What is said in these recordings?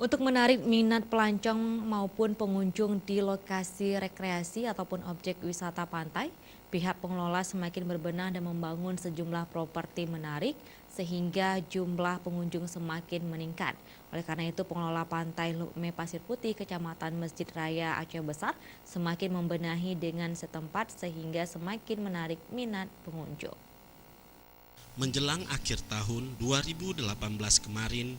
Untuk menarik minat pelancong maupun pengunjung di lokasi rekreasi ataupun objek wisata pantai, pihak pengelola semakin berbenah dan membangun sejumlah properti menarik sehingga jumlah pengunjung semakin meningkat. Oleh karena itu, pengelola pantai Lukme Pasir Putih, Kecamatan Masjid Raya Aceh Besar semakin membenahi dengan setempat sehingga semakin menarik minat pengunjung. Menjelang akhir tahun 2018 kemarin,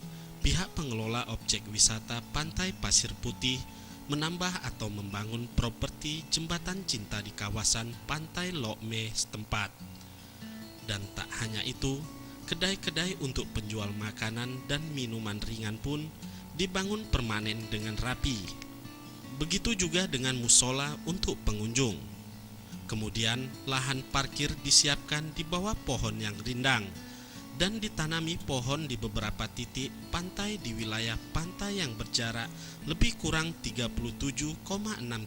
pihak pengelola objek wisata Pantai Pasir Putih menambah atau membangun properti jembatan cinta di kawasan Pantai Lukme setempat. Dan tak hanya itu, kedai-kedai untuk penjual makanan dan minuman ringan pun dibangun permanen dengan rapi. Begitu juga dengan musola untuk pengunjung. Kemudian lahan parkir disiapkan di bawah pohon yang rindang dan ditanami pohon di beberapa titik pantai di wilayah pantai yang berjarak lebih kurang 37,6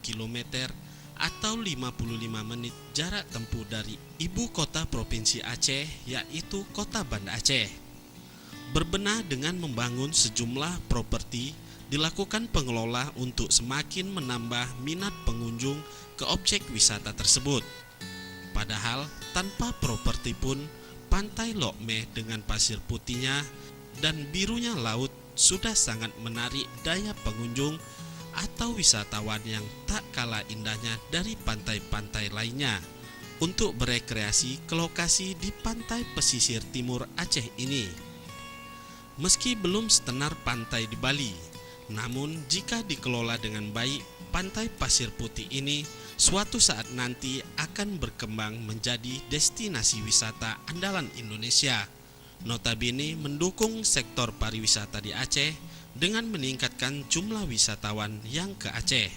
km atau 55 menit jarak tempuh dari ibu kota provinsi Aceh, yaitu Kota Banda Aceh. Berbenah dengan membangun sejumlah properti dilakukan pengelola untuk semakin menambah minat pengunjung ke objek wisata tersebut. Padahal tanpa properti pun Pantai Lukme dengan pasir putihnya dan birunya laut sudah sangat menarik daya pengunjung atau wisatawan yang tak kalah indahnya dari pantai-pantai lainnya untuk berekreasi ke lokasi di pantai pesisir timur Aceh ini. Meski belum setenar pantai di Bali, namun jika dikelola dengan baik, Pantai Pasir Putih ini suatu saat nanti akan berkembang menjadi destinasi wisata andalan Indonesia. Notabene mendukung sektor pariwisata di Aceh dengan meningkatkan jumlah wisatawan yang ke Aceh.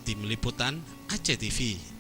Tim Liputan Aceh TV.